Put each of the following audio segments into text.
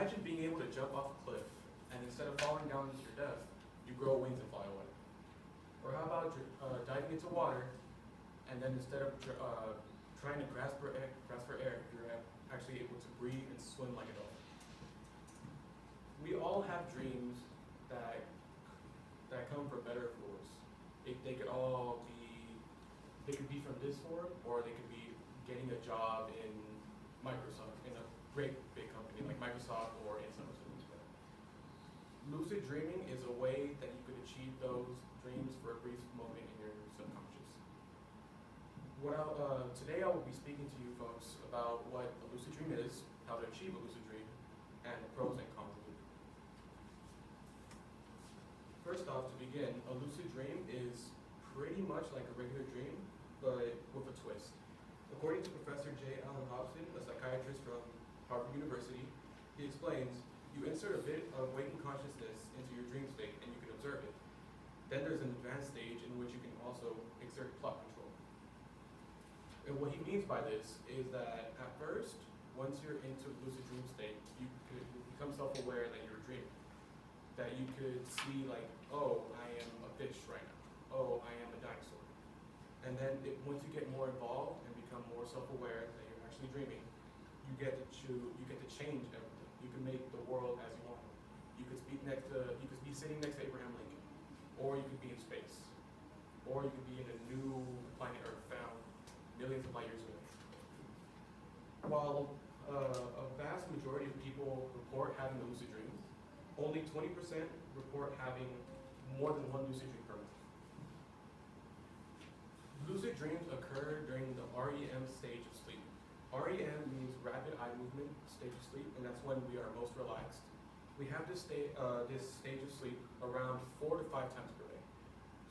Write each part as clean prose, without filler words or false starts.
Imagine being able to jump off a cliff, and instead of falling down to your death, you grow wings and fly away. Or how about diving into water, and then instead of trying to grasp for air, you're actually able to breathe and swim like a dolphin. We all have dreams that come for better or for worse. They could all be, they could be from this form, or they could be getting a job in Microsoft, in a great big company like Microsoft or in some something like that. Lucid dreaming is a way that you could achieve those dreams for a brief moment in your subconscious. Today I will be speaking to you folks about what a lucid dream is, how to achieve a lucid dream, and the pros and cons of it. First off, to begin, a lucid dream is pretty much like a regular dream, but with a twist. According to Professor J. Allen Hobson, a psychiatrist from Harvard University, he explains, you insert a bit of waking consciousness into your dream state and you can observe it. Then there's an advanced stage in which you can also exert plot control. And what he means by this is that at first, once you're into a lucid dream state, you could become self-aware that you're dreaming. That you could see like, oh, I am a fish right now. Oh, I am a dinosaur. And then once you get more involved and become more self-aware that you're actually dreaming, you get to change everything. You can make the world as you want. You could be sitting next to Abraham Lincoln, or you could be in space, or you could be in a new planet Earth found millions of light years away. While a vast majority of people report having a lucid dream, only 20% report having more than one lucid dream per month. Lucid dreams occur during the REM stage of sleep. REM means rapid eye movement stage of sleep, and that's when we are most relaxed. We have this stage of sleep around 4 to 5 times per day,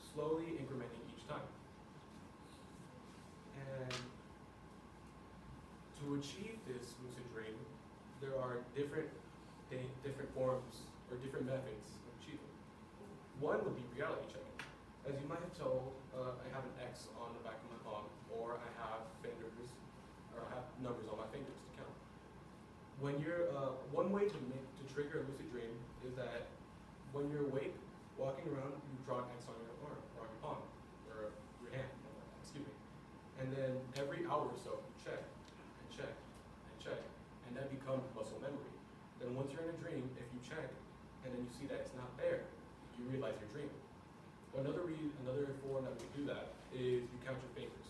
slowly incrementing each time. And to achieve this lucid dream, there are different forms or different methods of achieving. One would be reality checking. As you might have told, I have an X on the back of my palm, or I have fingers, or I have numbers on my fingers to count. When you're one way to trigger a lucid dream is that when you're awake, walking around, you draw an X on your arm, or on your palm, or your hand, excuse me. And then every hour or so, you check, and check, and check, and that becomes muscle memory. Then once you're in a dream, if you check, and then you see that it's not there, you realize you're dreaming. Another form that we do that is you count your fingers.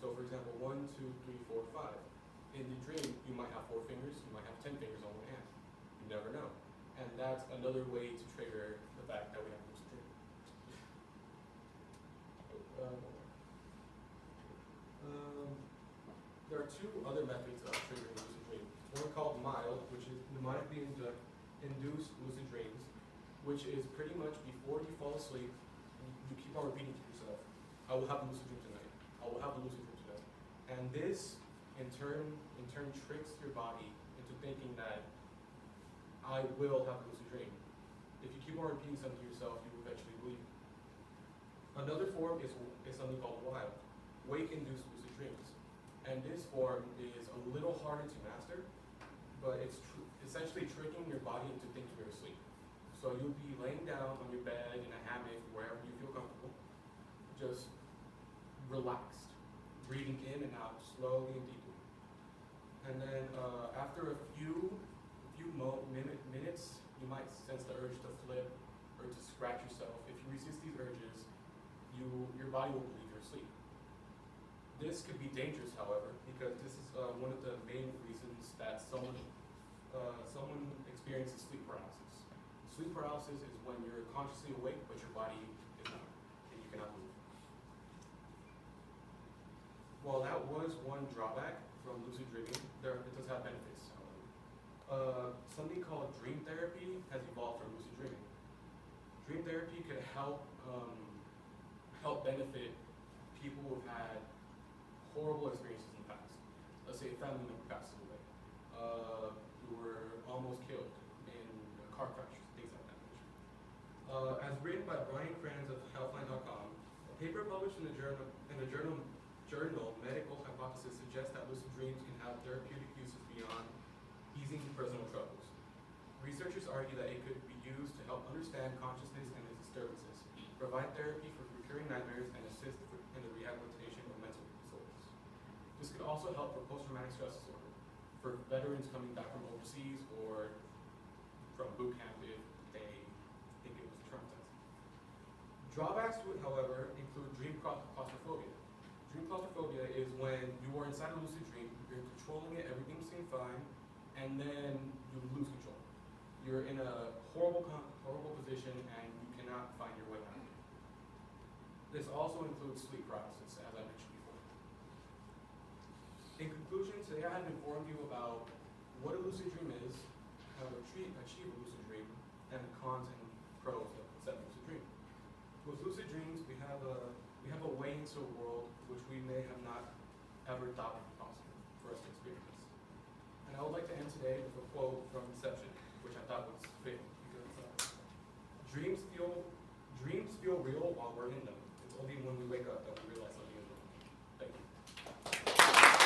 So for example, 1, 2, 3, 4, 5. In the dream, you might have 4 fingers, you might have 10 fingers on one hand. You never know. And that's another way to trigger the fact that we have a lucid dream. There are 2 other methods of triggering lucid dream. One called mild, which is mnemonically induced lucid dreams, which is pretty much before you fall asleep, you keep on repeating to yourself, I will have a lucid dream tonight. I will have a lucid dream tonight. And this, in turn, tricks your body into thinking that I will have a lucid dream. If you keep on repeating something to yourself, you will eventually believe it. Another form is something called wild, wake-induced lucid dreams. And this form is a little harder to master, but it's essentially tricking your body into thinking you're asleep. So you'll be laying down on your bed, in a hammock, wherever you feel comfortable, just relaxed, breathing in and out slowly and deeply. And then after a few minutes, you might sense the urge to flip or to scratch yourself. If you resist these urges, your body will believe you're asleep. This could be dangerous, however, because this is one of the main reasons that someone experiences sleep paralysis. Sleep paralysis is when you're consciously awake, but your body is not, and you cannot move. While that was one drawback from lucid dreaming, it does have benefits, however. Something called dream therapy has evolved from lucid dreaming. Dream therapy could help benefit people who've had horrible experiences in the past. Let's say a family member passes away, who were almost killed in car crashes, things like that. As written by Brian Kranz of Healthline.com, a paper published in the journal Medical Hypothesis suggests that lucid dreams can have therapeutic uses beyond easing personal troubles. Researchers argue that it could be used to help understand consciousness and its disturbances, provide therapy for recurring nightmares, and assist in the rehabilitation of mental disorders. This could also help for post-traumatic stress disorder, for veterans coming back from overseas or from boot camp if they think it was traumatizing. Drawbacks to it, however, include dream claustrophobia. Dream claustrophobia is when you are inside a lucid dream, you're controlling it, everything seems fine, and then you lose control. You're in a horrible position and you cannot find your way out. This also includes sleep paralysis, as I mentioned before. In conclusion, today I have informed you about what a lucid dream is, how to achieve a lucid dream, and the cons and pros of concepting a lucid dream. With lucid dreams, we have a way into a world which we may have not ever thought would be possible for us to experience. And I would like to end today with a quote from Inception, which I thought was fitting, because dreams feel real while we're in them. It's only when we wake up that